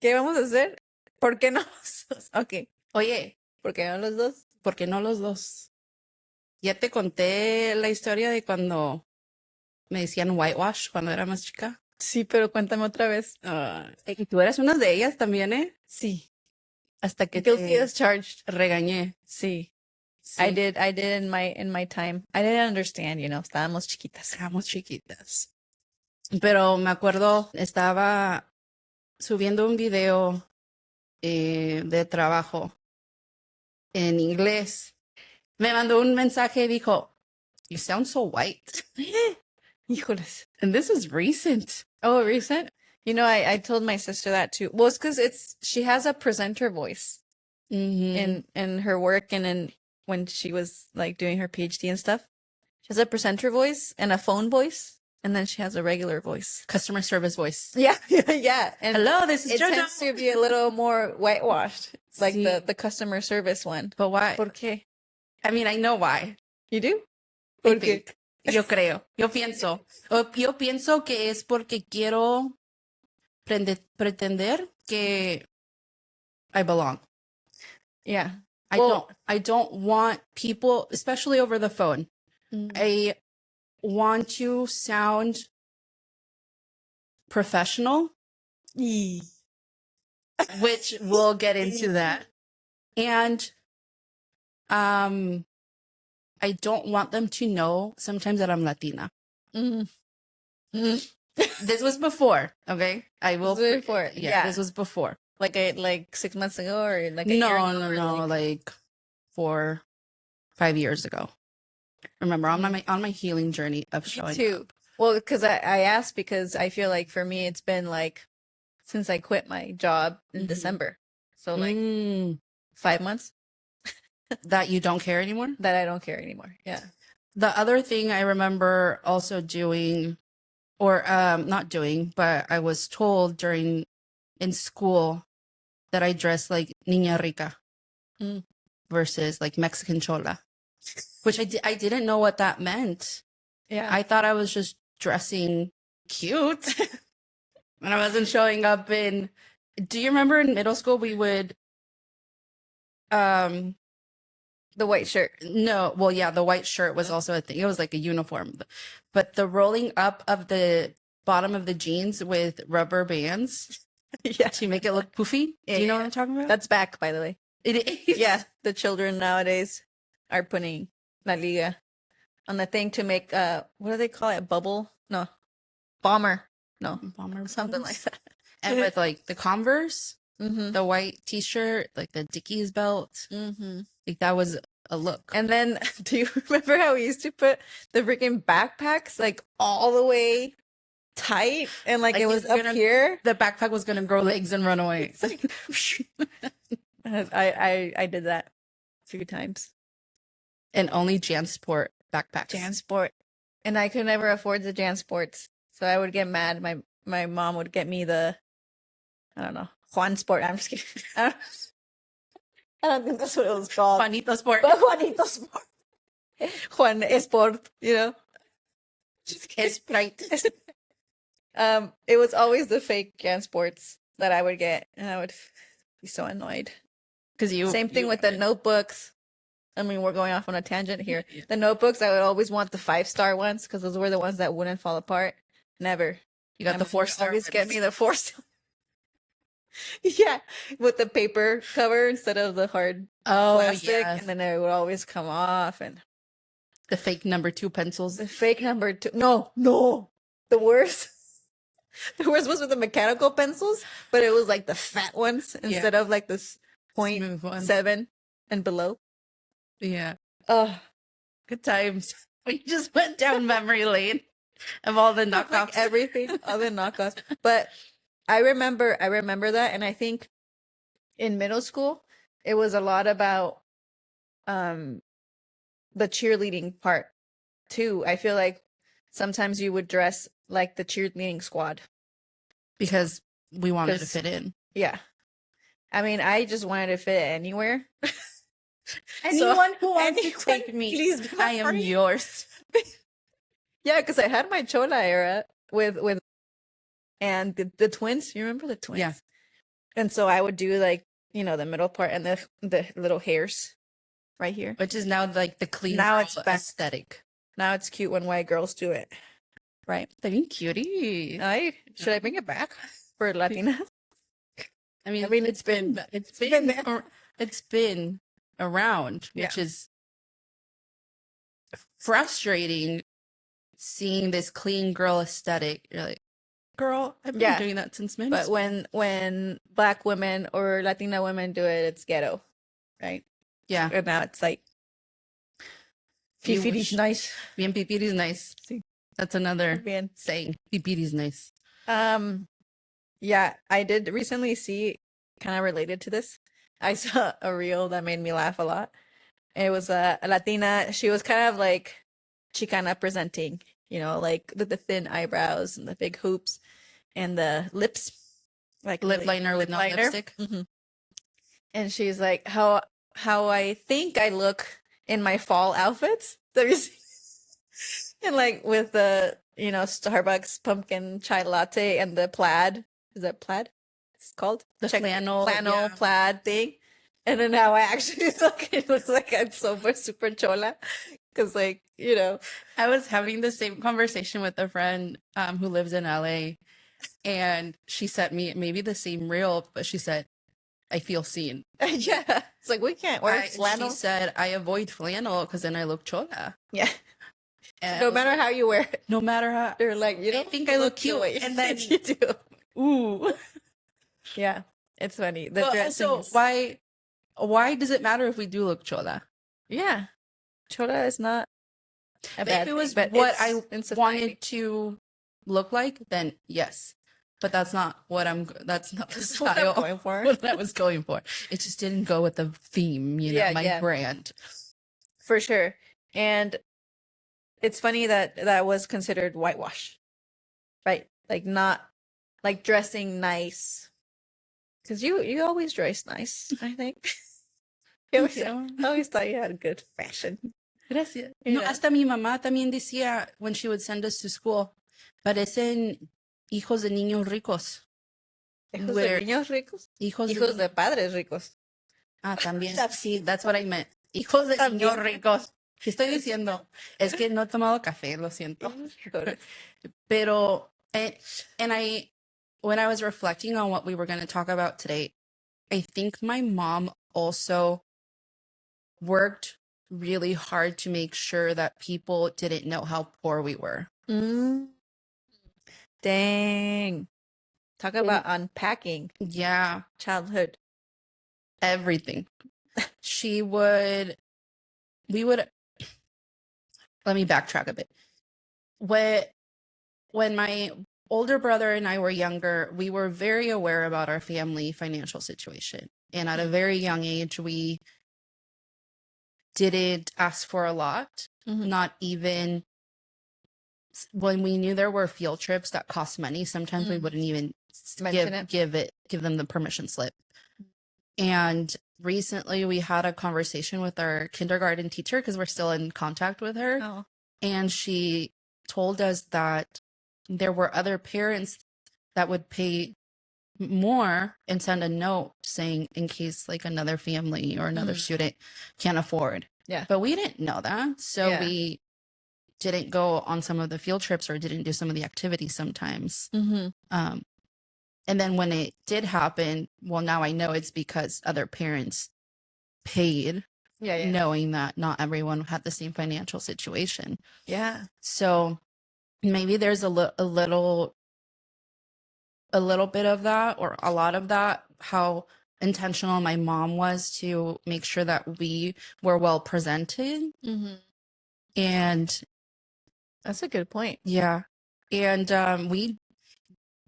¿Qué vamos a hacer? ¿Por qué no los dos? Ok. Oye, ¿Por qué no los dos? ¿por qué no los dos? Ya te conté la historia de cuando me decían whitewash cuando era más chica. Sí, pero cuéntame otra vez. Y tú eres una de ellas también, ¿eh? Sí. Hasta que Guilty te as charged. regañé. Sí. Sí, I did in my time. I didn't understand, estábamos chiquitas. éramos chiquitas. Pero me acuerdo, estaba subiendo un video de trabajo en inglés. Me mandó un mensaje y dijo, "You sound so white." Híjoles. And this is recent. Oh, recent? I told my sister that too. Well, it's because she has a presenter voice Mhm. in her work and when she was like doing her PhD and stuff. She has a presenter voice and a phone voice, and then she has a regular voice. Customer service voice. Yeah, yeah. And Hello, this is it Jojo. tends to be a little more whitewashed, like Sí. the customer service one. But why? ¿Por qué? I mean, I know why. You do? I ¿Por qué? think. Yo creo. Yo pienso que es porque quiero pretender que I belong. Yeah. I don't want people, especially over the phone. Mm. I want to sound professional, which we'll get into that. And I don't want them to know sometimes that I'm Latina. Mm. Mm. This was before, okay? I will. This was before, yeah. This was before. Like 6 months ago or like a year ago? No, like 4, 5 years ago. Remember, on my healing journey of showing too. up. Well, because I asked because I feel like for me it's been like since I quit my job in Mhm. December, so like 5 months That you don't care anymore? that I don't care anymore. Yeah. The other thing I remember also doing, or not doing, but I was told in school that I dressed like Niña Rica Mm. versus like Mexican Chola, which I didn't know what that meant. Yeah. I thought I was just dressing cute and I wasn't showing up in. Do you remember in middle school we would the white shirt. no, well, yeah, the white shirt was also a thing. It was like a uniform, but the rolling up of the bottom of the jeans with rubber bands Yeah. to make it look poofy. Yeah, Do you know yeah. what I'm talking about? That's back, by the way. It is. Yeah. The children nowadays are putting La Liga on the thing to make what do they call it? Bubble? No. Bomber. No. Bomber Something bottoms. like that. And with like the Converse, Mm-hmm. the white t-shirt, like the Dickies belt, Mm-hmm. like that was a look. And then, do you remember how we used to put the freaking backpacks like all the way tight and like it was up here? The backpack was gonna grow legs and run away. It's like, I did that a few times. And only JanSport backpacks. JanSport, and I could never afford the JanSports, so I would get mad. My mom would get me the, I don't know, Juan Sport. I'm just kidding. I don't think that's what it was called. Juanito Sport. But Juanito Sport. Juan Sport, Just kidding. Sprite. It was always the fake JanSports that I would get, and I would be so annoyed. Because Same thing with the notebooks. I mean, we're going off on a tangent here. The notebooks, I would always want the 5-star ones because those were the ones that wouldn't fall apart. Never. You got the 4-star. Always get me the 4-star. Yeah, with the paper cover instead of the hard plastic, yes. and then it would always come off. And The fake number 2 pencils. the fake number 2. No, the worst. The worst was with the mechanical pencils, but it was like the fat ones instead of like this Smooth ones. 0.7 and below. Yeah. Oh, Good times. We just went down memory lane of all the like knockoffs. everything, all the knockoffs. But I remember that, and I think in middle school it was a lot about the cheerleading part too. I feel like sometimes you would dress like the cheerleading squad Because we wanted to 'Cause- fit in. Yeah. I mean, I just wanted to fit anywhere. Anyone who wants to anyone, take me, please be my I am friend. yours. Yeah, because I had my Chola era with and the twins. You remember the twins? Yeah. And so I would do like, the middle part and the little hairs right here. Which is now like the clean Now girl it's back. aesthetic. Now it's cute when white girls do it. Right. Being cutie. Should I bring it back for Latina? I mean, it's been there. It's been around, which is frustrating seeing this clean girl aesthetic. You're like, girl, I've been doing that since middle But school. when Black women or Latina women do it, it's ghetto, right? Yeah. And now it's like Fifiri's nice. Bien pipiri's nice. Sí. That's another Bien. saying. Pipiri's nice. Yeah, I did recently see, kind of related to this. I saw a reel that made me laugh a lot. It was a Latina. She was kind of like Chicana presenting, like the thin eyebrows and the big hoops and the lips, like Lip liner with no lipstick. Mm-hmm. And she's like, how I think I look in my fall outfits. And like with the, Starbucks pumpkin chai latte and the plaid. Is that plaid? It's called The flannel plaid thing. And then now I actually it looks like I'm super chola. Because I was having the same conversation with a friend who lives in LA, and she sent me maybe the same reel, but she said, I feel seen. Yeah. It's like, we can't wear flannel. She said, I avoid flannel because then I look chola. Yeah. And no matter how you wear it. No matter how. They're like, you don't think I look cute. And then you do. Ooh. Yeah. It's funny. The But dressing also, why does it matter if we do look chola? Yeah. Chola is not a bad if it was thing, but what I wanted to look like, then yes. But that's not that's not the style going for. What I was going for. It just didn't go with the theme, my brand. For sure. And it's funny that was considered whitewash, right? Like not like dressing nice. Because you always dress nice, I think. I always thought you had good fashion. Gracias. No, hasta mi mamá también decía when she would send us to school, parecen hijos de niños ricos. ¿Hijos de niños ricos? Hijos de padres ricos. Ah, también. Sí, that's what I meant. Hijos de niños ricos. ¿Qué estoy diciendo? Es que no he tomado café, lo siento. Pero, when I was reflecting on what we were going to talk about today, I think my mom also worked really hard to make sure that people didn't know how poor we were. Dang. Talk about unpacking. Yeah. Childhood. Everything. Let me backtrack a bit. When my older brother and I were younger, we were very aware about our family financial situation. And at a very young age, we didn't ask for a lot, not even when we knew there were field trips that cost money. Sometimes we wouldn't even give them the permission slip. And recently we had a conversation with our kindergarten teacher because we're still in contact with her. Oh. And she told us that there were other parents that would pay more and send a note saying in case like another family or another student can't afford. Yeah. But we didn't know that. So we didn't go on some of the field trips or didn't do some of the activities sometimes. And then when it did happen, well, now I know it's because other parents paid, knowing that not everyone had the same financial situation. Yeah. So maybe there's a little bit of that, or a lot of that, how intentional my mom was to make sure that we were well presented. And that's a good point. Yeah. And we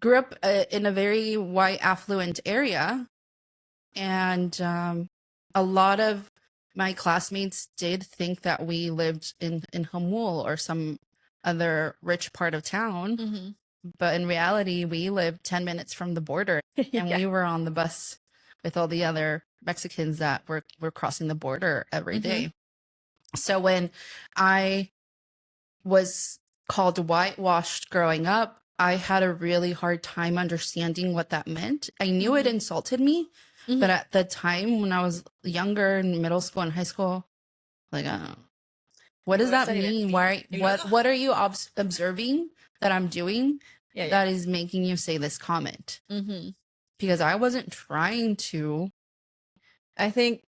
grew up in a very white affluent area. And a lot of my classmates did think that we lived in Hamul or some other rich part of town. But in reality, we lived 10 minutes from the border, and we were on the bus with all the other Mexicans that were crossing the border every day. So when I was called whitewashed growing up, I had a really hard time understanding what that meant. I knew it insulted me, but at the time when I was younger in middle school and high school, like, what does that mean? Why? What are you observing that I'm doing that is making you say this comment? Because I wasn't trying to. I think,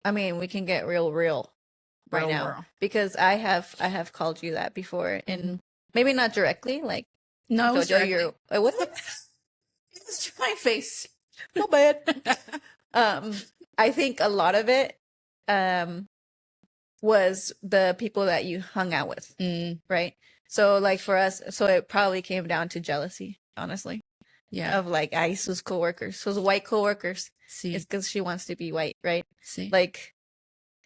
I mean, we can get real right now Real. because I have called you that before, and maybe not directly, like No, it was Jojo, directly. you're what? It was my face. No bad. I think a lot of it was the people that you hung out with, right? So like for us, so it probably came down to jealousy, honestly. Yeah. Of like Aisu's coworkers, sus white coworkers. See. It's because she wants to be white, right? See. Like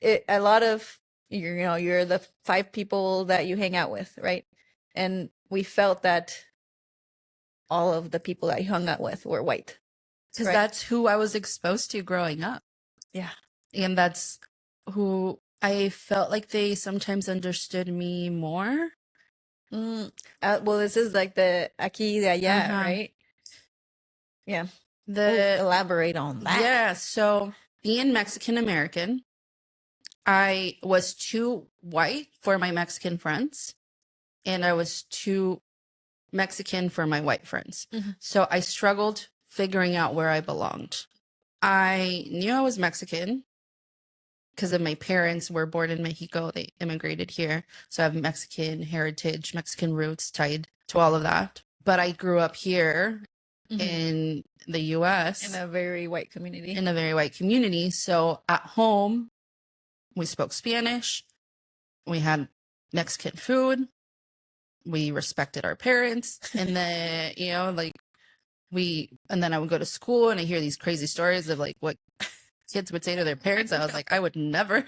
a lot of you're the 5 people that you hang out with, right? And we felt that all of the people that you hung out with were white. Because right? that's who I was exposed to growing up. Yeah. And that's who I felt like they sometimes understood me more. Well, this is like the aquí, allá, right? Yeah. Elaborate on that. Yeah. So being Mexican American, I was too white for my Mexican friends, and I was too Mexican for my white friends. So I struggled figuring out where I belonged. I knew I was Mexican because of my parents were born in Mexico. They immigrated here. So I have Mexican heritage, Mexican roots tied to all of that. But I grew up here in the US. In a very white community. In a very white community. So at home, we spoke Spanish. We had Mexican food. We respected our parents. And then, and then I would go to school and I hear these crazy stories of like what kids would say to their parents. I was like, I would never.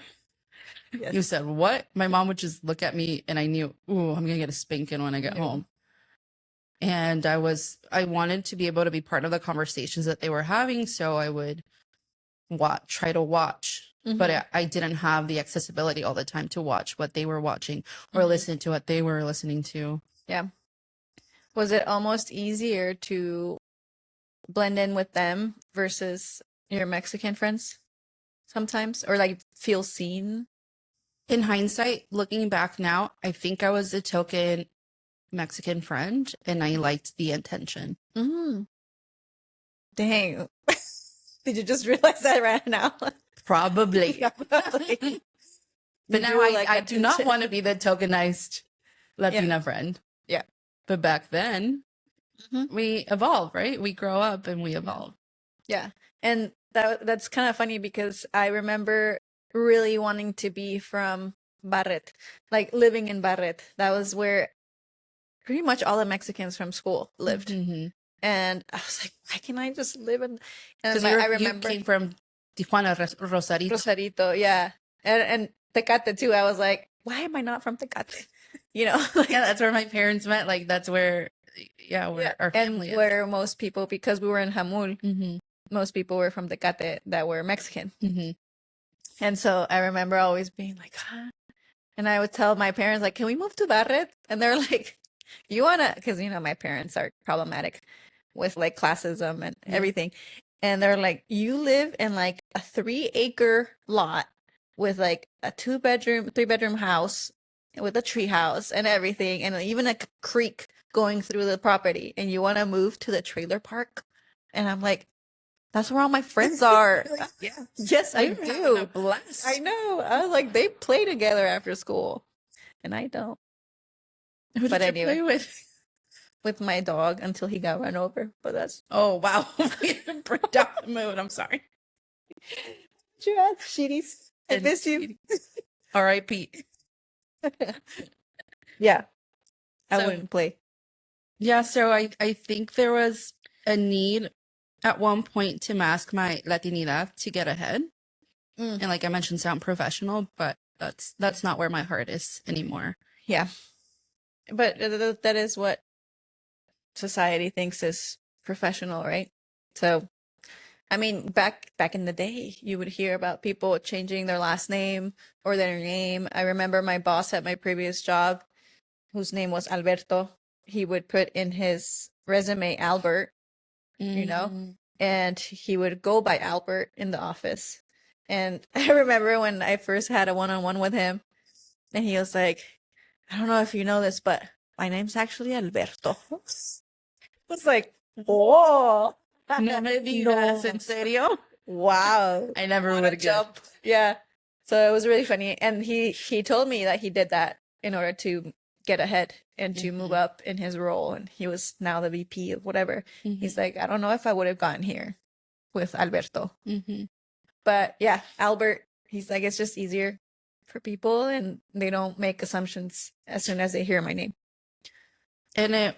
Yes. You said what? My mom would just look at me and I knew, ooh, I'm going to get a spanking when I get home. And I wanted to be able to be part of the conversations that they were having. So I would try to watch, but I didn't have the accessibility all the time to watch what they were watching or listen to what they were listening to. Yeah. Was it almost easier to blend in with them versus your Mexican friends sometimes, or like feel seen? In hindsight, looking back now, I think I was a token Mexican friend and I liked the intention. Dang. Did you just realize that right now? Probably. Probably. But now I do not want to be the tokenized Latina friend. Yeah. But back then, we evolve, right? We grow up and we evolve. Yeah. And that's kind of funny because I remember really wanting to be from Barret, like living in Barret. That was where pretty much all the Mexicans from school lived. And I was like, why can't I just live in? And I remember you came from Tijuana, Rosarito. Rosarito, yeah, and Tecate too. I was like, why am I not from Tecate? Like, yeah, that's where my parents met. Like that's where, where our family is. Where most people, because we were in Jamul, most people were from Tecate that were Mexican. And so I remember always being like, huh? And I would tell my parents, like, can we move to Barret? And they're like, you want to, because, my parents are problematic with like classism and everything. And they're like, you live in like a 3-acre lot with like a 3-bedroom house with a tree house and everything. And even a creek going through the property. And you want to move to the trailer park? And I'm like, that's where all my friends are. Like, yeah. Yes, I do. A blast. I know. I was like, they play together after school. And I don't. Who did you play with? With my dog until he got run over. But that's... Oh, wow. We didn't bring down the mood. I'm sorry. Did you ask Sheeties? I miss you. R.I.P. Yeah. I wouldn't play. Yeah, so I think there was a need at one point to mask my Latinidad to get ahead. And like I mentioned, sound professional, but that's not where my heart is anymore. Yeah. But that is what society thinks is professional, right? So, I mean, back in the day, you would hear about people changing their last name or their name. I remember my boss at my previous job, whose name was Alberto. he would put in his resume Albert, you know, and he would go by Albert in the office. And I remember when I first had a one-on-one with him, and he was like, I don't know if you know this, but my name's actually Alberto. I was like, whoa. No me digas, ¿en serio? Wow. I never What would a have jump. Yeah. So it was really funny. And he told me that he did that in order to get ahead and to move up in his role. And he was now the VP of whatever. He's like, I don't know if I would have gotten here with Alberto. But yeah, Albert, he's like, it's just easier for people and they don't make assumptions as soon as they hear my name. And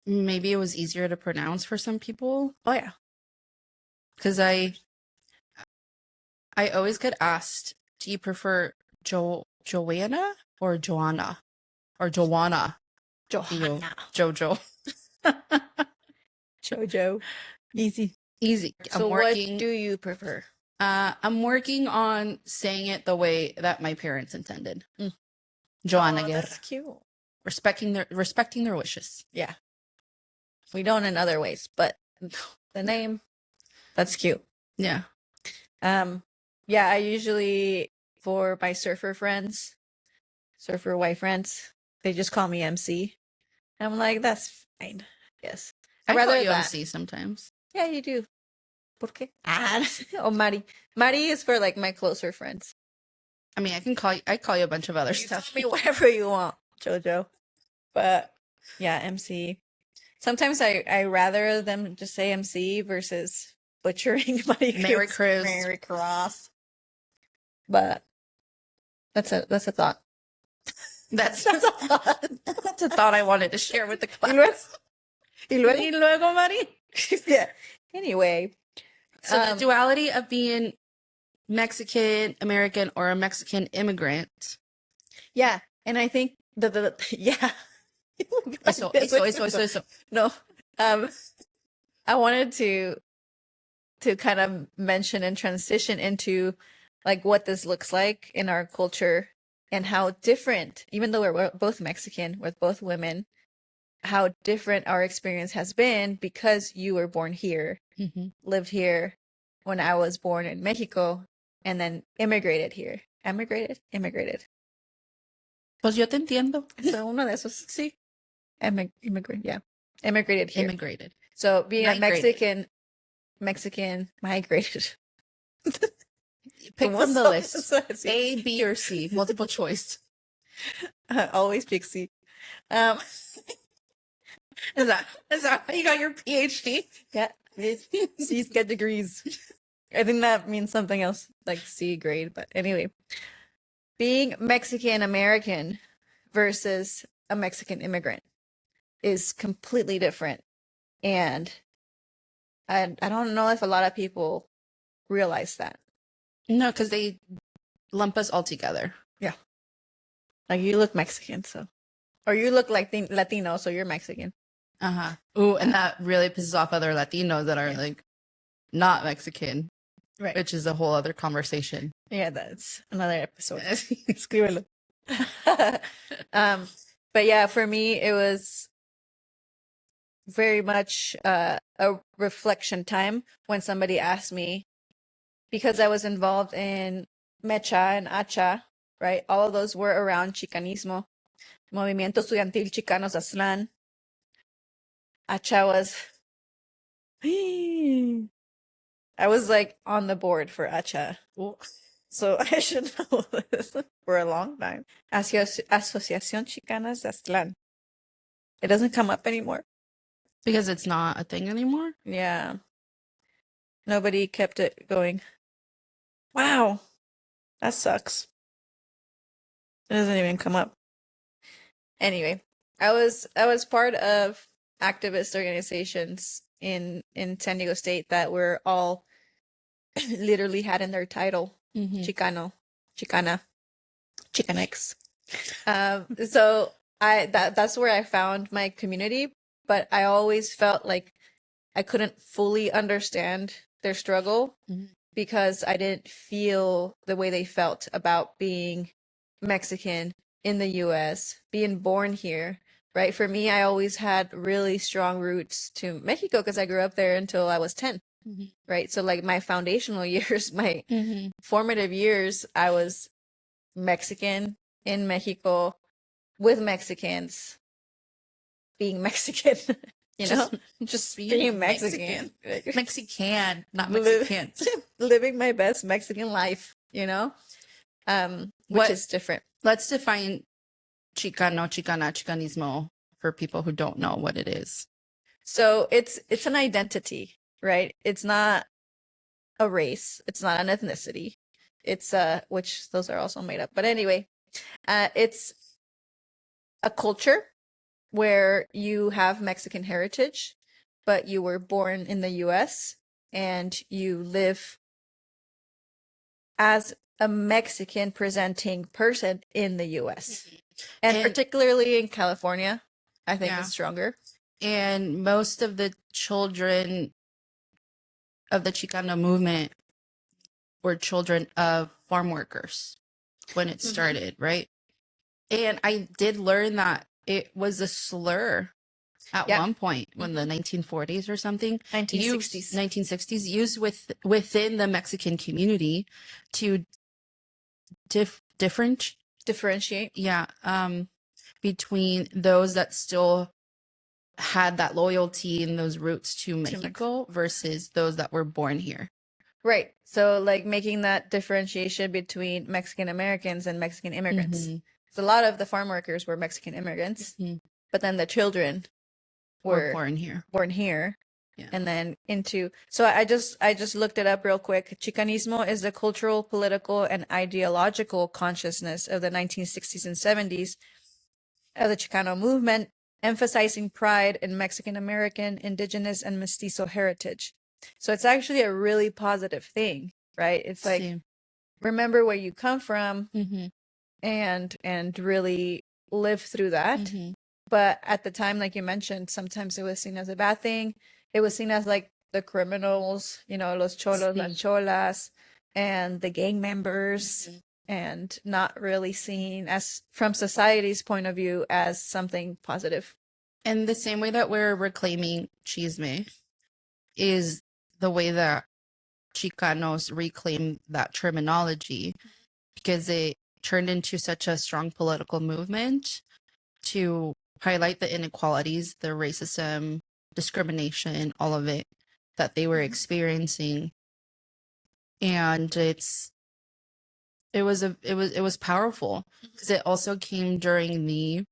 maybe it was easier to pronounce for some people. Oh, yeah. Because I always get asked, do you prefer Joanna or Joanna? Or Joanna? Johanna. Jojo. Jojo. Easy. Easy. So what do you prefer? I'm working on saying it the way that my parents intended. Joanna Guerra. That's cute. Respecting their wishes. Yeah. We don't in other ways, but the name, that's cute. Yeah. Yeah, I usually, for my surfer white friends, they just call me MC. And I'm like, that's fine. Yes. I rather call you that. MC sometimes. Yeah, you do. ¿Por qué? Oh, Mari. Mari is for like my closer friends. I mean, I call you a bunch of other You stuff. tell me whatever you want, Jojo. But yeah, MC. Sometimes I rather them just say MC versus butchering Merry Chris. Merry Cross. But that's a thought. That's a thought. That's a thought I wanted to share with the Y luego, class. Y luego, Mari. yeah. Anyway. So the duality of being Mexican American or a Mexican immigrant. Yeah. And I think yeah. Eso. No. I wanted to kind of mention and transition into like what this looks like in our culture and how different, even though we're both Mexican, we're both women, how different our experience has been because you were born here, lived here when I was born in Mexico, and then immigrated here. Immigrated. Pues yo te entiendo. So uno de esos, sí. Immigrant, yeah. Immigrated here. Immigrated. So being Migrated. a Mexican migrated. Pick from the list. list. A, B, or C. Multiple choice. Always pick C. Is that how you got your PhD? Yeah. C's get degrees. I think that means something else, like C grade. But anyway, being Mexican American versus a Mexican immigrant is completely different. And I don't know if a lot of people realize that. No, because they lump us all together. Yeah. Like you look Mexican, so. Or you look like Latino, so you're Mexican. Uh-huh. Ooh, and that really pisses off other Latinos that are like not Mexican. Right. Which is a whole other conversation. Yeah, that's another episode. Escríbelo. But yeah, for me, it was very much a reflection time when somebody asked me, because I was involved in Mecha and Acha, right? All of those were around Chicanismo. Movimiento Estudiantil Chicanos Aztlán. Acha was... I was like on the board for Acha. So I should know this for a long time. Asociación Chicanas de Aztlán. It doesn't come up anymore. Because it's not a thing anymore? Yeah. Nobody kept it going. Wow. That sucks. It doesn't even come up. Anyway, I was part of activist organizations in San Diego State that were all literally had in their title Chicano, Chicana, Chicanx. So that's where I found my community, but I always felt like I couldn't fully understand their struggle because I didn't feel the way they felt about being Mexican in the US, being born here, right? For me, I always had really strong roots to Mexico because I grew up there until I was 10, right? So like my foundational years, my formative years, I was Mexican in Mexico with Mexicans being Mexican, you know, just being Mexican, Mexican, not Liv- Mexicans. living my best Mexican life, you know, which What- is different. Let's define Chicano, Chicana, Chicanismo for people who don't know what it is. So it's an identity, right? It's not a race. It's not an ethnicity. It's which those are also made up. But anyway, it's a culture where you have Mexican heritage, but you were born in the US and you live as a Mexican presenting person in the US. And particularly in California, I think it's stronger. And most of the children of the Chicano movement were children of farm workers when it started, right? And I did learn that it was a slur at one point when the 1940s or something, 1960s used within the Mexican community to differentiate, between those that still had that loyalty and those roots to Mexico versus those that were born here. Right. So like making that differentiation between Mexican Americans and Mexican immigrants. So a lot of the farm workers were Mexican immigrants, but then the children were born here. Yeah. And then so I just looked it up real quick. Chicanismo is the cultural, political, and ideological consciousness of the 1960s and 70s of the Chicano movement, emphasizing pride in Mexican American, indigenous, and mestizo heritage. So it's actually a really positive thing, right? It's like, remember where you come from and really live through that. But at the time, like you mentioned, sometimes it was seen as a bad thing. It was seen as like the criminals, you know, los cholos, las cholas, and the gang members, and not really seen as, from society's point of view, as something positive. And the same way that we're reclaiming chisme is the way that Chicanos reclaim that terminology, because it turned into such a strong political movement to highlight the inequalities, the racism, discrimination, all of it that they were experiencing. And it was powerful because it also came during the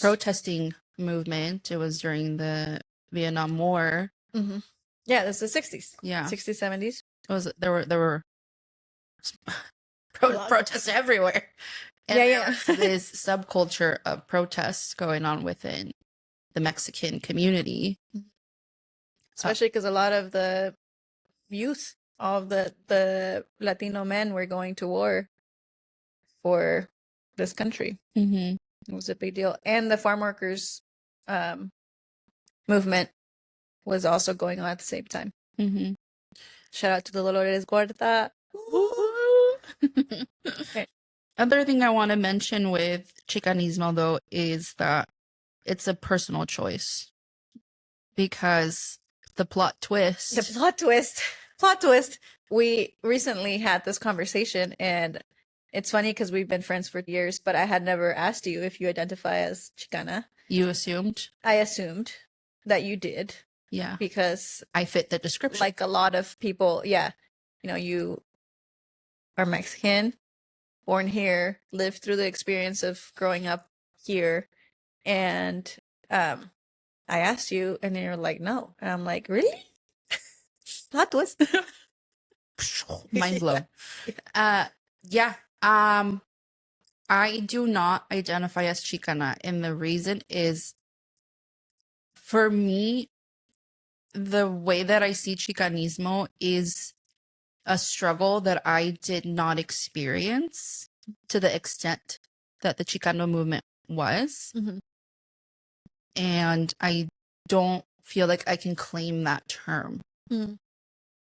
protesting movement. It was during the Vietnam War. Yeah, that's the 60s. Yeah. 60s, 70s. There were protests everywhere. And there was this subculture of protests going on within the Mexican community. Especially because a lot of the youth, all of the Latino men were going to war for this country. It was a big deal. And the farm workers movement was also going on at the same time. Shout out to the Dolores Gorda. Other thing I want to mention with Chicanismo, though, is that it's a personal choice. Because the plot twist. We recently had this conversation, and it's funny because we've been friends for years, but I had never asked you if you identify as Chicana. You assumed? I assumed that you did. Yeah. Because I fit the description. Like a lot of people, you know, you are Mexican, born here, lived through the experience of growing up here, and I asked you, and you're like, no. And I'm like, really? Plot twist. Mind blown. I do not identify as Chicana, and the reason is, for me, the way that I see Chicanismo is a struggle that I did not experience to the extent that the Chicano movement was. And I don't feel like I can claim that term. I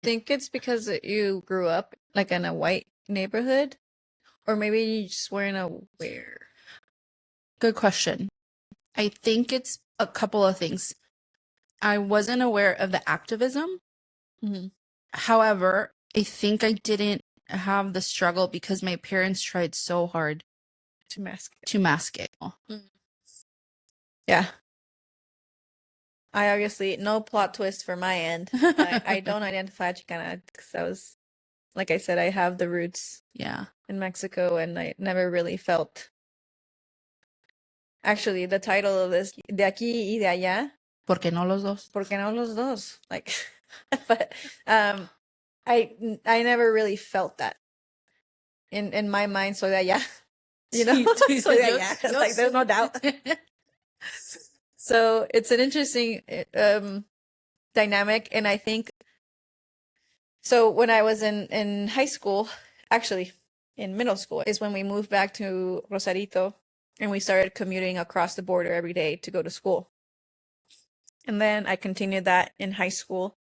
think it's because you grew up like in a white neighborhood, or maybe you just weren't aware. Good question. I think it's a couple of things. I wasn't aware of the activism. Mhm. However, I think I didn't have the struggle because my parents tried so hard To mask it. to mask it. Yeah. I obviously, no plot twist for my end. I don't identify Chicana because I was, like I said, I have the roots Yeah. in Mexico and I never really felt. Actually, the title of this, de aquí y de allá, ¿Por qué no los dos? ¿por qué no los dos? Like, but I never really felt that in my mind. Soy de allá, you know, Sí, soy de yo- allá. yo Like, there's no doubt. So it's an interesting dynamic, and I think so. When I was in high school, actually in middle school, is when we moved back to Rosarito, and we started commuting across the border every day to go to school. And then I continued that in high school,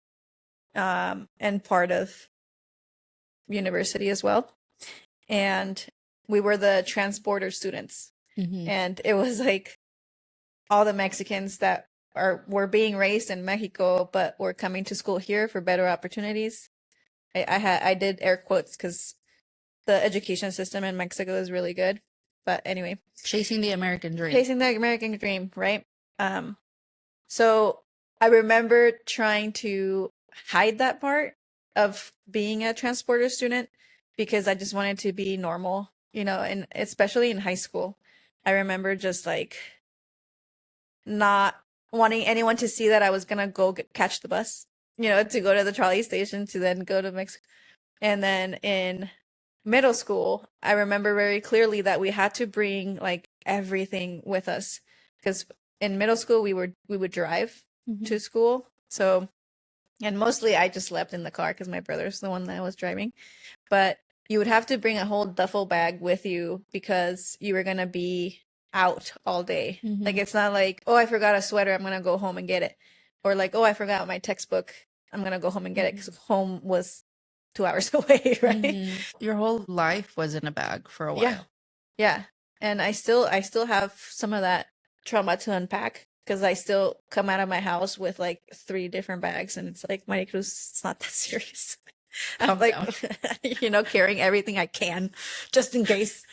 and part of university as well. And we were the transporter students, Mhm. and it was like all the Mexicans that were being raised in Mexico but were coming to school here for better opportunities. I did air quotes because the education system in Mexico is really good. But anyway, Chasing the American dream. chasing the American dream, right? So I remember trying to hide that part of being a transporter student because I just wanted to be normal, you know, and especially in high school. I remember just like not wanting anyone to see that I was gonna go catch the bus, you know, to go to the trolley station to then go to Mexico. And then in middle school, I remember very clearly that we had to bring like everything with us because in middle school we would drive Mhm. to school. So, and mostly I just slept in the car because my brother's the one that was driving. But you would have to bring a whole duffel bag with you because you were gonna be out all day. Mhm. Like it's not like, oh, I forgot a sweater, I'm gonna go home and get it, or like, oh, I forgot my textbook, I'm gonna go home and get it because home was 2 hours away, right? Mhm. Your whole life was in a bag for a while. Yeah. Yeah. And I still have some of that trauma to unpack because I still come out of my house with like 3 different bags and it's like, Maria Cruz, it's not that serious. I'm Calm like, down. you know, carrying everything I can just in case.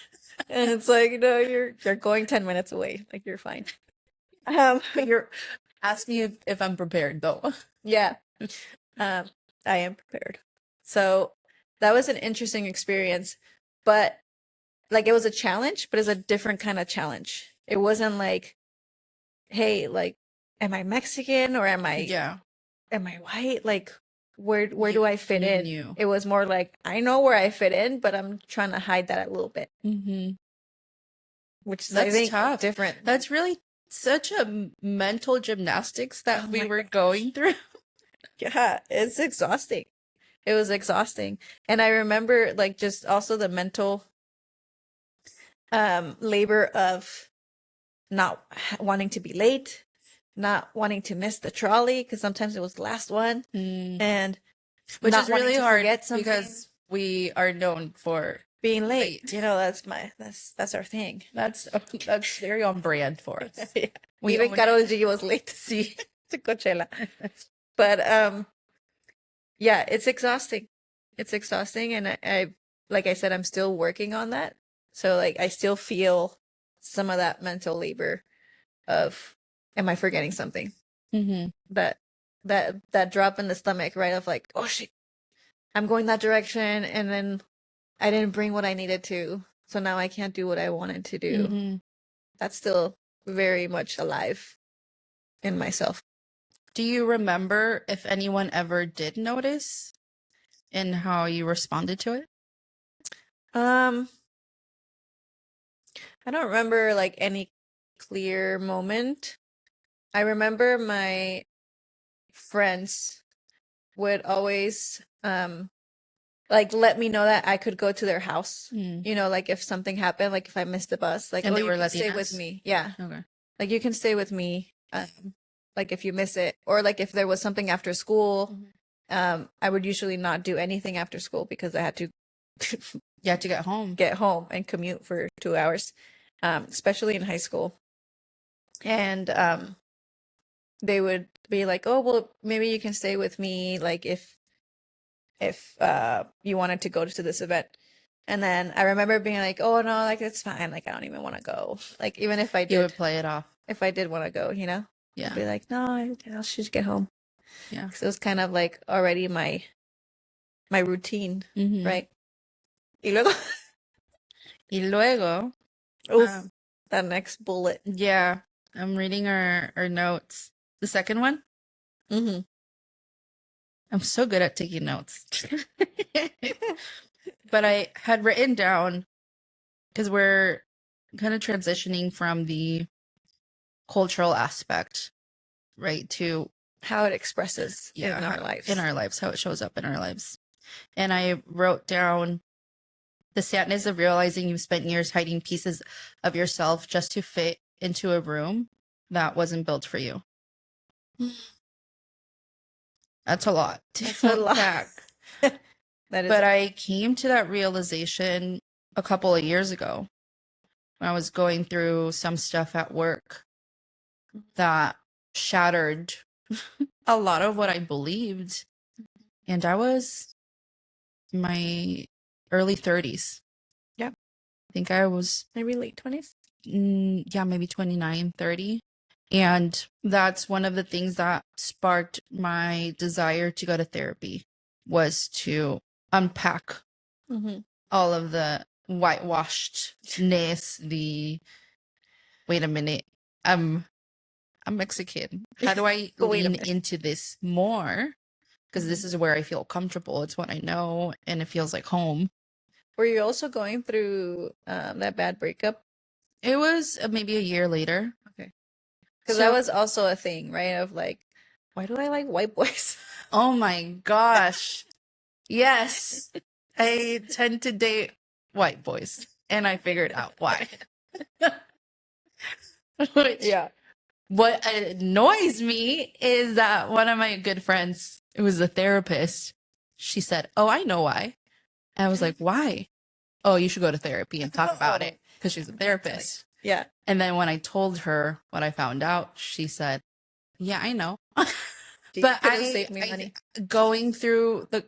And it's like, no, you're going 10 minutes away. Like you're fine. You're ask me if I'm prepared though. Yeah. I am prepared. So that was an interesting experience, but like it was a challenge, but it's a different kind of challenge. It wasn't like, hey, like, am I Mexican or am I white? Like, where do I fit you in? knew. It was more like I know where I fit in, but I'm trying to hide that a little bit, Mm-hmm. which is I That's think tough. different. That's really such a mental gymnastics that Oh we my were going through. Yeah, it's exhausting. It was exhausting. And I remember like just also the mental labor of not wanting to be late, not wanting to miss the trolley because sometimes it was the last one, and Which not is wanting really to hard forget something. because we are known for Being late. late. You know, that's our thing. That's very on brand for us. Yeah. We Even own Carol it. G was late to see to Coachella. But yeah, it's exhausting. It's exhausting, and I like I said, I'm still working on that. So like I still feel some of that mental labor of am I forgetting something? Mm-hmm. That drop in the stomach, right? Of like, oh shit, I'm going that direction, and then I didn't bring what I needed to, so now I can't do what I wanted to do. Mm-hmm. That's still very much alive in myself. Do you remember if anyone ever did notice and how you responded to it? I don't remember like any clear moment. I remember my friends would always like let me know that I could go to their house. You know, like if something happened, like if I missed the bus, like And oh, they you were can stay Latinas? with me. Yeah. Okay. Like you can stay with me. Like if you miss it, or like if there was something after school, I would usually not do anything after school because I had to You had to get home. get home and commute for 2 hours, especially in high school. and they would be like, oh, well, maybe you can stay with me, like if you wanted to go to this event. And then I remember being like, oh no, like it's fine, like I don't even want to go, like even if I You would did, play it off. if I did want to go, you know. I'd Yeah. be like, no, I should get home. Yeah. So it was kind of like already my routine, Mhm. right? Y luego, Y luego, oof, um, that next bullet. yeah, I'm reading our notes. The second one, Mm-hmm. I'm so good at taking notes. But I had written down, because we're kind of transitioning from the cultural aspect, right, to How it expresses in our how- lives. in our lives, how it shows up in our lives. And I wrote down the sadness of realizing you've spent years hiding pieces of yourself just to fit into a room that wasn't built for you. That's a lot to That's a lot. unpack. That is, But I came to that realization a couple of years ago when I was going through some stuff at work that shattered a lot of what I believed. And I was in my early 30s. Yeah. I think I was, maybe late 20s. yeah, maybe 29, 30. And that's one of the things that sparked my desire to go to therapy, was to unpack Mm-hmm. all of the whitewashedness, wait a minute, I'm Mexican. How do I But wait a lean minute. into this more? Because this is where I feel comfortable. It's what I know, and it feels like home. Were you also going through that bad breakup? It was maybe a year later. Okay. Because So- that was also a thing, right? Of like, why do I like white boys? Oh my gosh. Yes. I tend to date white boys, and I figured out why. Which, what annoys me is that one of my good friends, who was a therapist, she said, oh, I know why. And I was like, why? Oh, you should go to therapy and talk about it, because she's a therapist. Yeah. And then when I told her what I found out, she said, yeah, I know. You But could've saved me money. going through the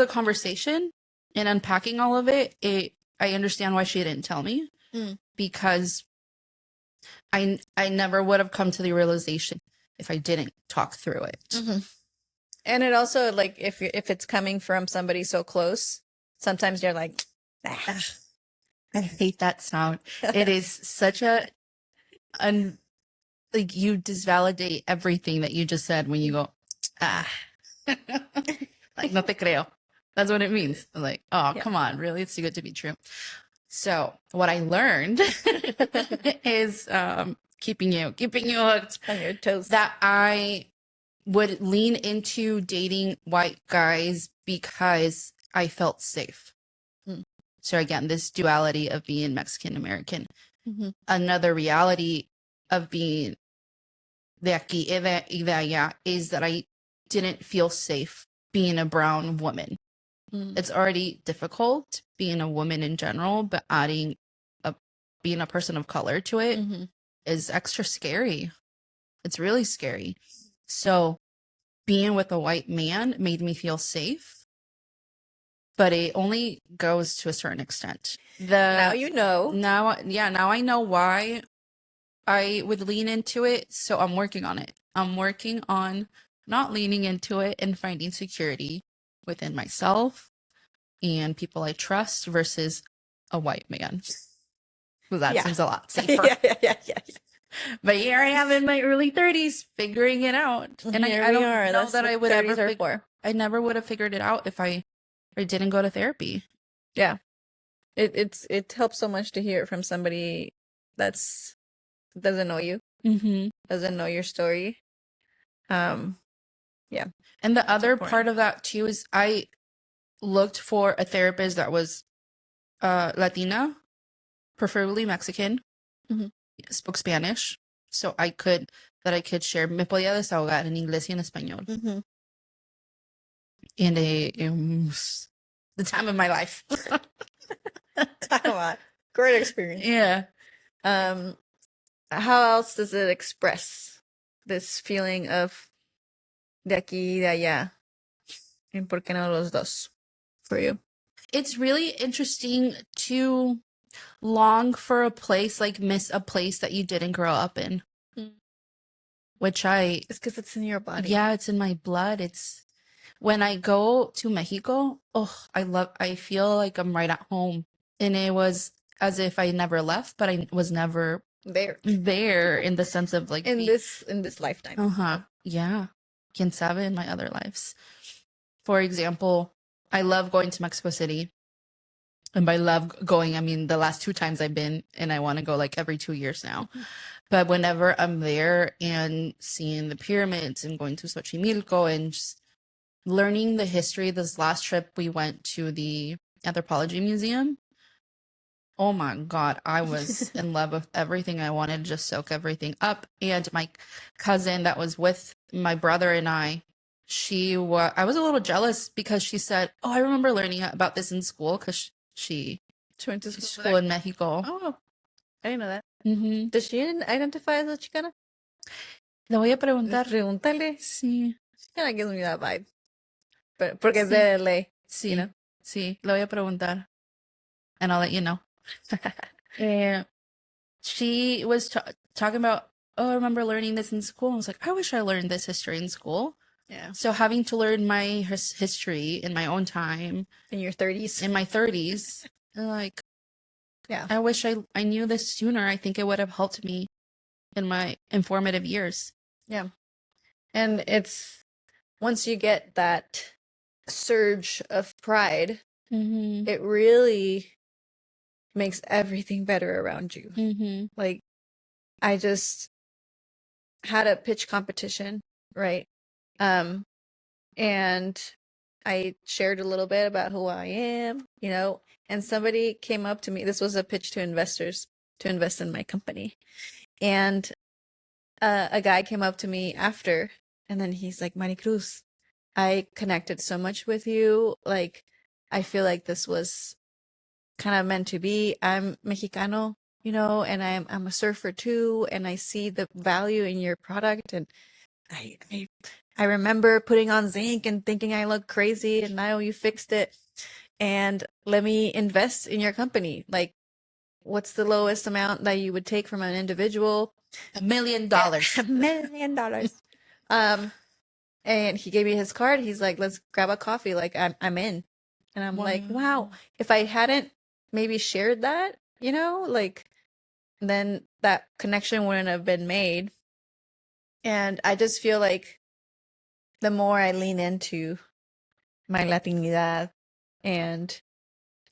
conversation and unpacking all of it, I understand why she didn't tell me, because I never would have come to the realization if I didn't talk through it. Mm-hmm. And it also, like, if it's coming from somebody so close, sometimes you're like, ah. I hate that sound. It is such a like, you disvalidate everything that you just said when you go, ah. Like, no te creo. That's what it means. I'm like, oh, Yeah. come on, really? It's too good to be true. So what I learned is keeping you hooked On your toes. that I would lean into dating white guys because I felt safe. So again, this duality of being Mexican American. Another reality of being de aquí y de allá is that I didn't feel safe being a brown woman. It's already difficult being a woman in general, but adding being a person of color to it is extra scary. It's really scary. So being with a white man made me feel safe, but it only goes to a certain extent. Now you know. Now I know why I would lean into it. So I'm working on it. I'm working on not leaning into it and finding security within myself and people I trust versus a white man. Well, that seems a lot safer. yeah. But here I am in my early 30s figuring it out. And Here I we don't are. know That's that what I would 30s ever are for. I never would have figured it out if I didn't go to therapy. Yeah. It helps so much to hear it from somebody that's doesn't know you, doesn't know your story. Yeah. And the other important. part of that too is I looked for a therapist that was Latina, preferably Mexican, spoke Spanish, so I could share, me podía desahogar en inglés y en español. And the time of my life. Great experience. Yeah. how else does it express this feeling of de aquí, de allá? And por qué no los dos for you? It's really interesting to long for a place, like miss a place that you didn't grow up in. Mm. Which It's because it's in your body. yeah, it's in my blood. It's when I go to Mexico, oh, I feel like I'm right at home. And it was as if I never left, but I was never There. there in the sense of like In this lifetime. uh-huh. Yeah. Quien sabe in my other lives. For example, I love going to Mexico City. And by love going, I mean the last 2 times I've been, and I want to go like every 2 years now. But whenever I'm there and seeing the pyramids and going to Xochimilco and just learning the history, this last trip we went to the Anthropology Museum. Oh my God, I was in love with everything. I wanted to just soak everything up. And my cousin that was with my brother and I was a little jealous because she said, "Oh, I remember learning about this in school," because she She went to school in Mexico. Oh, I didn't know that. Mm-hmm. Does she identify as a Chicana? Le voy a preguntar. Pregúntale. Sí, She kind of gives me that vibe. But porque es Sí. de LA. sí, You know? sí. Le voy a preguntar. And I'll let you know. And she was talking about, oh, I remember learning this in school. I was like, I wish I learned this history in school. Yeah. So having to learn my history in my own time, In your 30s. in my 30s, like, Yeah. I wish I knew this sooner. I think it would have helped me in my informative years. Yeah. And it's once you get that surge of pride, Mm-hmm. it really makes everything better around you. Mm-hmm. Like, I just had a pitch competition, right? And I shared a little bit about who I am, and somebody came up to me. This was a pitch to investors to invest in my company. And a guy came up to me after, and then he's like, Maricruz, I connected so much with you. Like, I feel like this was kind of meant to be. I'm Mexicano, and I'm a surfer too, and I see the value in your product, and I remember putting on zinc and thinking I look crazy, and now you fixed it, and let me invest in your company. Like, what's the lowest amount that you would take from an individual? $1 million. $1 million. And he gave me his card. He's like, let's grab a coffee. Like, I'm in. And I'm like, wow, if I hadn't maybe shared that, like, then that connection wouldn't have been made. And I just feel like the more I lean into my Latinidad, and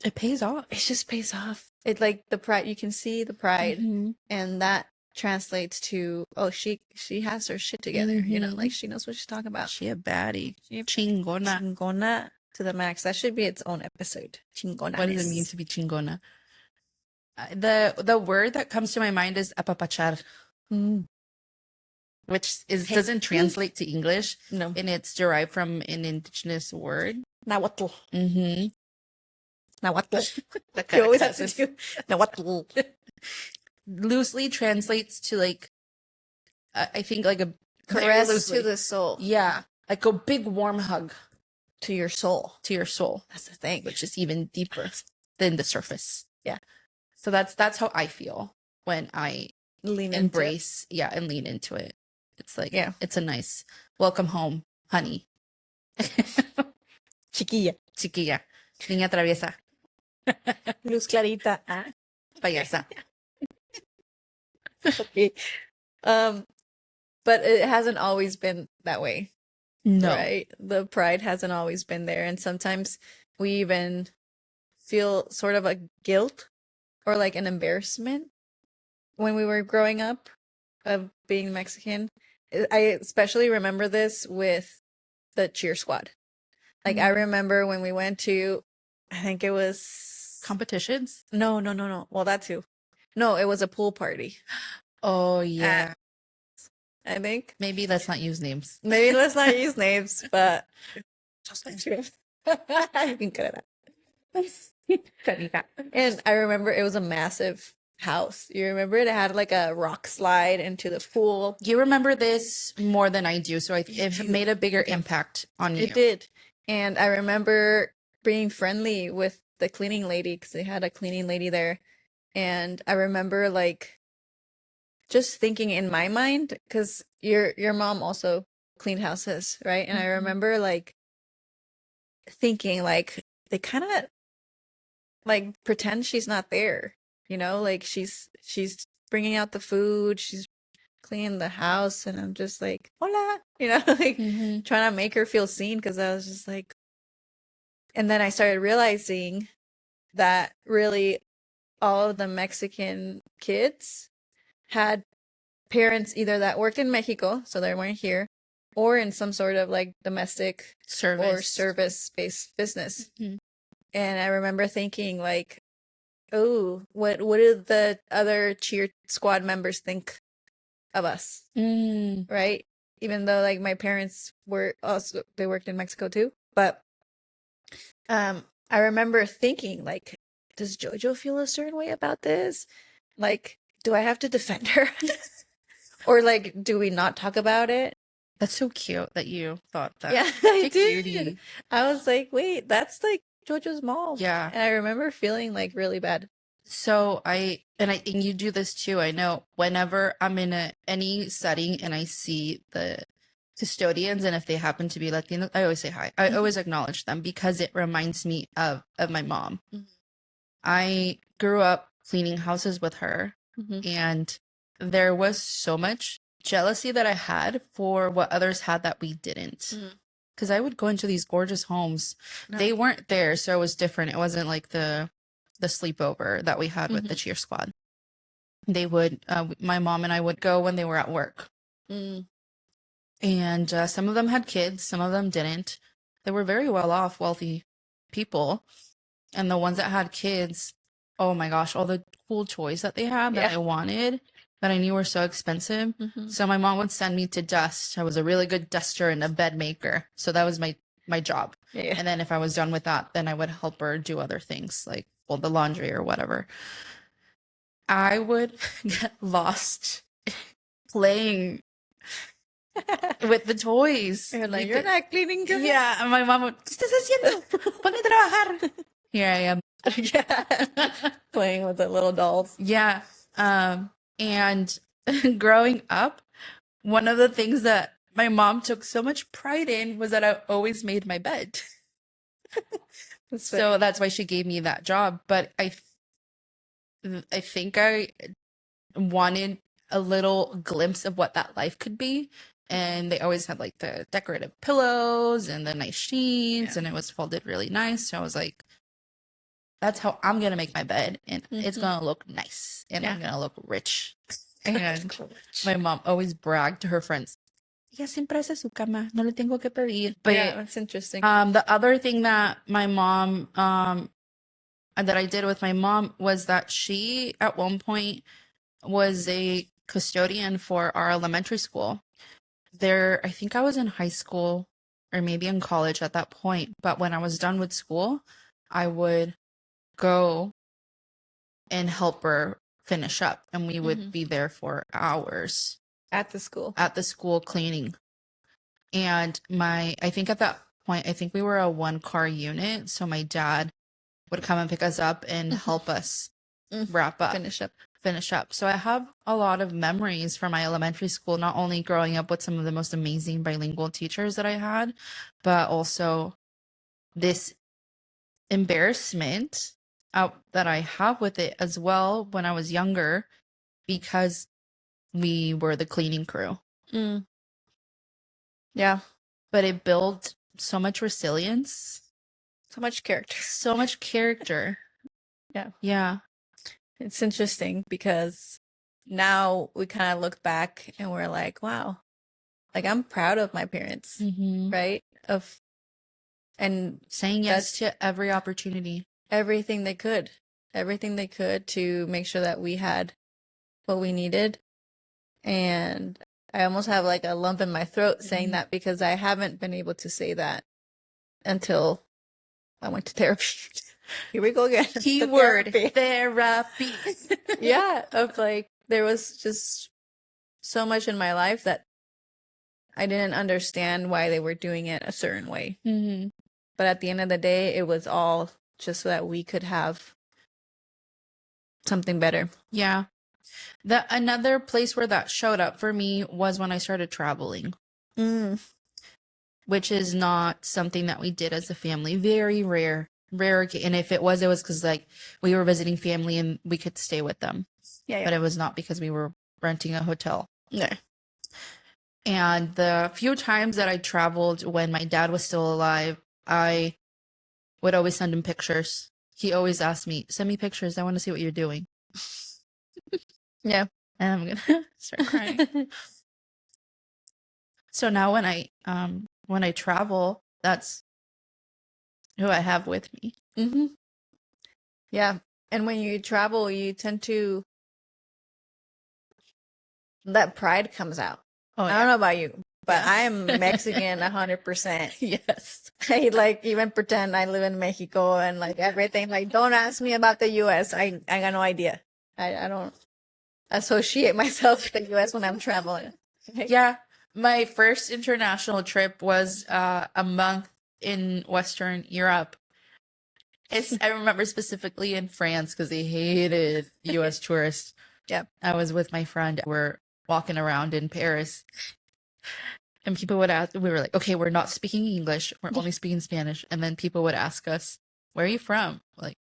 It pays off. it just pays off. It, like, the pride, you can see the pride, Mm-hmm. and that translates to, oh, she has her shit together, Mhm. like, she knows what she's talking about. She a baddie. She Chingona. Chingona to the max. That should be its own episode. Chingona. What does it mean to be chingona? The word that comes to my mind is apapachar, which doesn't translate to English, No. and it's derived from an indigenous word. Nahuatl. Mm-hmm. Nahuatl. You always have to do Nahuatl. Loosely translates to, like, I think like a very Caress loosely. to the soul. Yeah, like a big warm hug To your soul. to your soul, That's the thing. which is even deeper than the surface. Yeah. So that's how I feel when I Lean embrace, and lean into it. It's like, Yeah. it's a nice welcome home, honey. Chiquilla. Chiquilla, niña traviesa, Luz clarita. payasa. Okay. But it hasn't always been that way. No. Right? The pride hasn't always been there. And sometimes we even feel sort of a guilt or like an embarrassment when we were growing up of being Mexican. I especially remember this with the cheer squad. Like, I remember when we went to, I think it was Competitions? no. Well, that too. No, it was a pool party. Oh, yeah. I think. Maybe let's not use names. Maybe let's not use names, but you can cut it out. And I remember it was a massive house. You remember it had like a rock slide into the pool. You remember this more than I do, so it do. made a bigger Okay. impact on you. It did. And I remember being friendly with the cleaning lady because they had a cleaning lady there. And I remember like just thinking in my mind, because your mom also cleaned houses, right? And I remember like thinking like they kind of like pretend she's not there, you know, like she's bringing out the food, she's cleaning the house, and I'm just like, hola, you know, like trying to make her feel seen because I was just like, and then I started realizing that really all of the Mexican kids had parents either that worked in Mexico, so they weren't here, or in some sort of like domestic or service-based business. And I remember thinking like, oh, what did the other cheer squad members think of us? Right? Even though like my parents were also, they worked in Mexico too. But I remember thinking like, does JoJo feel a certain way about this? Like, do I have to defend her? Or like, do we not talk about it? That's so cute that you thought that. Yeah, I Cutie. did. I was like, wait, that's like JoJo's mom. Yeah. And I remember feeling like really bad. So and you do this too. I know whenever I'm in any setting and I see the custodians, and if they happen to be Latino, I always say hi. I always acknowledge them because it reminds me of my mom. I grew up cleaning houses with her, and there was so much jealousy that I had for what others had that we didn't. Because I would go into these gorgeous homes. They weren't there, so it was different. It wasn't like the sleepover that we had with the cheer squad. They would, my mom and I would go when they were at work. And some of them had kids, some of them didn't. They were very well off, wealthy people. And the ones that had kids, oh my gosh, all the cool toys that they had that I wanted, that I knew were so expensive. So my mom would send me to dust. I was a really good duster and a bed maker. So that was my job. And then if I was done with that, then I would help her do other things like fold the laundry or whatever. I would get lost playing with the toys. You're like, you're not cleaning good. Yeah, and my mom would, ¿qué estás haciendo? Ponte a trabajar. Here I am. Playing with the little dolls. Yeah. And growing up, one of the things that my mom took so much pride in was that I always made my bed. So that's why she gave me that job. But I think I wanted a little glimpse of what that life could be. And they always had like the decorative pillows and the nice sheets, and it was folded really nice. So I was like, that's how I'm going to make my bed, and it's going to look nice, and I'm going to look rich. And my mom always bragged to her friends, ella siempre hace su cama, no le tengo que pedir. But yeah, that's interesting. The other thing that my mom, that I did with my mom was that she, at one point, was a custodian for our elementary school. I think I was in high school or maybe in college at that point. But when I was done with school, I would go and help her finish up, and we would be there for hours at the school cleaning. And I think at that point, I think we were a 1-car unit. So my dad would come and pick us up and help us wrap up, finish up. So I have a lot of memories from my elementary school, not only growing up with some of the most amazing bilingual teachers that I had, but also this embarrassment that I have with it as well when I was younger, because we were the cleaning crew. Yeah. But it built so much resilience. So much character. Yeah. Yeah. It's interesting because now we kind of look back and we're like, wow, like I'm proud of my parents, right? And saying yes to every opportunity. Everything they could to make sure that we had what we needed. And I almost have like a lump in my throat saying that, because I haven't been able to say that until I went to therapy. Here we go again. The Keyword therapy. therapy. Yeah, of like there was just so much in my life that I didn't understand why they were doing it a certain way. Mm-hmm. But at the end of the day, it was all just so that we could have something better. Yeah. Another place where that showed up for me was when I started traveling, which is not something that we did as a family. Very rare. And if it was because like we were visiting family and we could stay with them. Yeah. But it was not because we were renting a hotel. No. And the few times that I traveled when my dad was still alive, I would always send him pictures. He always asked me, send me pictures. I want to see what you're doing. Yeah. And I'm going to start crying. So now when I travel, that's who I have with me. Mm-hmm. Yeah. And when you travel, you tend to, that pride comes out. Oh, I don't know about you, but Yeah. I'm Mexican 100%. Yes. I like even pretend I live in Mexico and like everything. Like, don't ask me about the US. I got no idea. I don't associate myself with the US when I'm traveling. Yeah. My first international trip was a month in Western Europe. I remember specifically in France because they hated US tourists. Yeah. I was with my friend. We're walking around in Paris. And people would ask, we were like, okay, we're not speaking English. We're only speaking Spanish. And then people would ask us, where are you from? Like,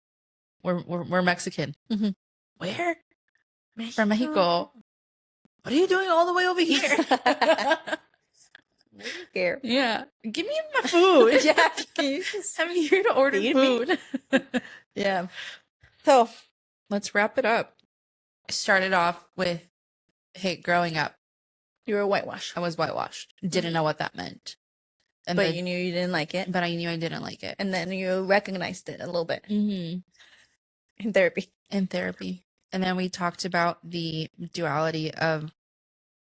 we're Mexican. Mm-hmm. Where? From Mexico. What are you doing all the way over here? Scared. Yeah. Give me my food. Yeah. I'm here to order Feed me? food. Yeah. So Let's wrap it up. I started off with, hey, growing up, you were whitewashed, I was whitewashed. Didn't know what that meant. And but then- you knew you didn't like it. but I knew I didn't like it. And then you recognized it a little bit Mm-hmm. in therapy. In therapy. And then we talked about the duality of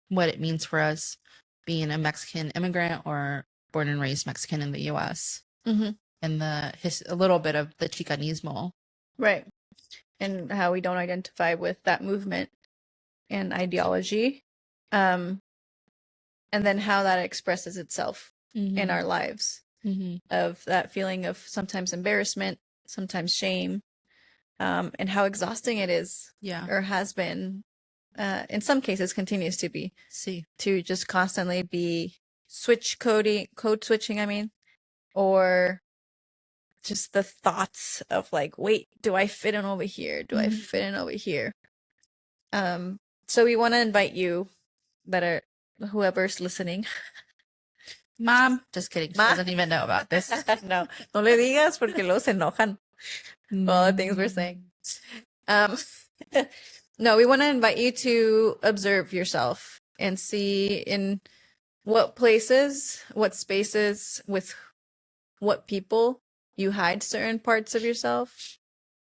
what it means for us being a Mexican immigrant or born and raised Mexican in the U.S. Mm-hmm. And a little bit of the Chicanismo. Right. And how we don't identify with that movement and ideology. And then how that expresses itself in our lives, of that feeling of sometimes embarrassment, sometimes shame, and how exhausting it is, Yeah. or has been, in some cases continues to be, See. to just constantly be code switching, I mean, or just the thoughts of like, wait, do I fit in over here? Do I fit in over here? So we want to invite you whoever's listening. Mom. Just kidding. She doesn't even know about this. No le digas porque luego se enojan. All the things we're saying. No, we want to invite you to observe yourself and see in what places, what spaces, with what people you hide certain parts of yourself.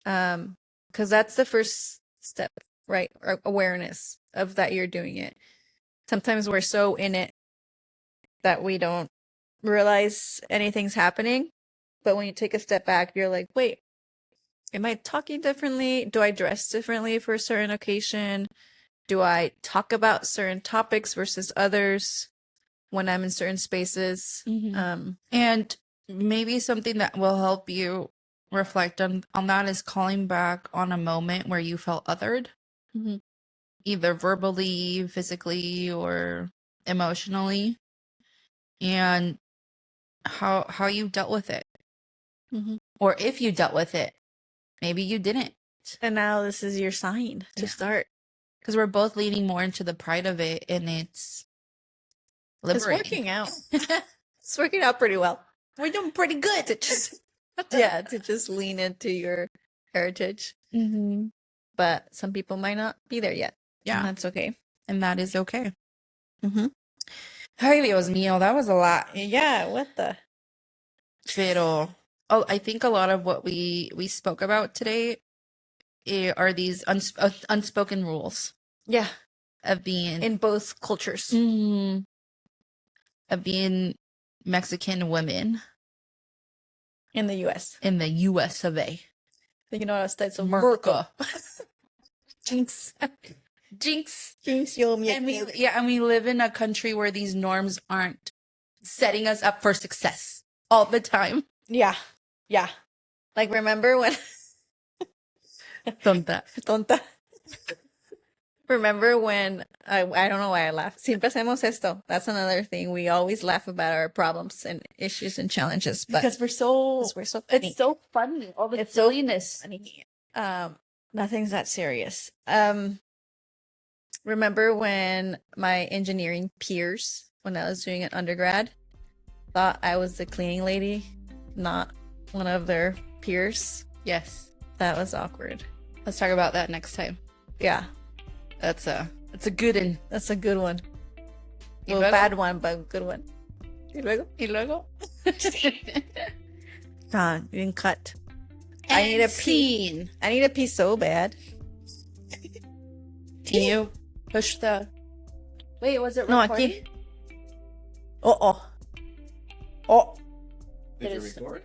Because that's the first step, right? Or awareness of that you're doing it. Sometimes we're so in it that we don't realize anything's happening. But when you take a step back, you're like, wait, am I talking differently? Do I dress differently for a certain occasion? Do I talk about certain topics versus others when I'm in certain spaces? And maybe something that will help you reflect on that is calling back on a moment where you felt othered, either verbally, physically, or emotionally, and how you dealt with it. Or if you dealt with it, maybe you didn't. And now this is your sign to start. Because we're both leaning more into the pride of it, and it's liberating. It's working out. It's working out pretty well. We're doing pretty good. To just lean into your heritage. But some people might not be there yet. Yeah. And that's okay. And that is okay. Ay, Dios mío, that was a lot. Yeah, what the? Pero, I think a lot of what we spoke about today are these unspoken rules. Yeah. Of being in both cultures. Of being Mexican women. In the U.S. In the U.S. of A. You know, it's a Merca. Jinx. Jinx. Jinx, yo, And we live in a country where these norms aren't setting us up for success all the time. Yeah. Yeah. Like, remember when... Tonta. Tonta. Remember when... I don't know why I laugh. Siempre hacemos esto. That's another thing. We always laugh about our problems and issues and challenges. But Because we're so funny. It's so funny. All the It's so silliness. funny. Nothing's that serious. Remember when my engineering peers, when I was doing an undergrad, thought I was the cleaning lady, not one of their peers? Yes. That was awkward. Let's talk about that next time. Yeah, That's a good one. that's a good one. Y Well, luego? bad one, but good one. Y luego? Y luego? You didn't cut. I need a pee. Scene. I need a pee so bad. Can you push the... Wait, was it No, recording? aquí. Oh. Did It you is- record?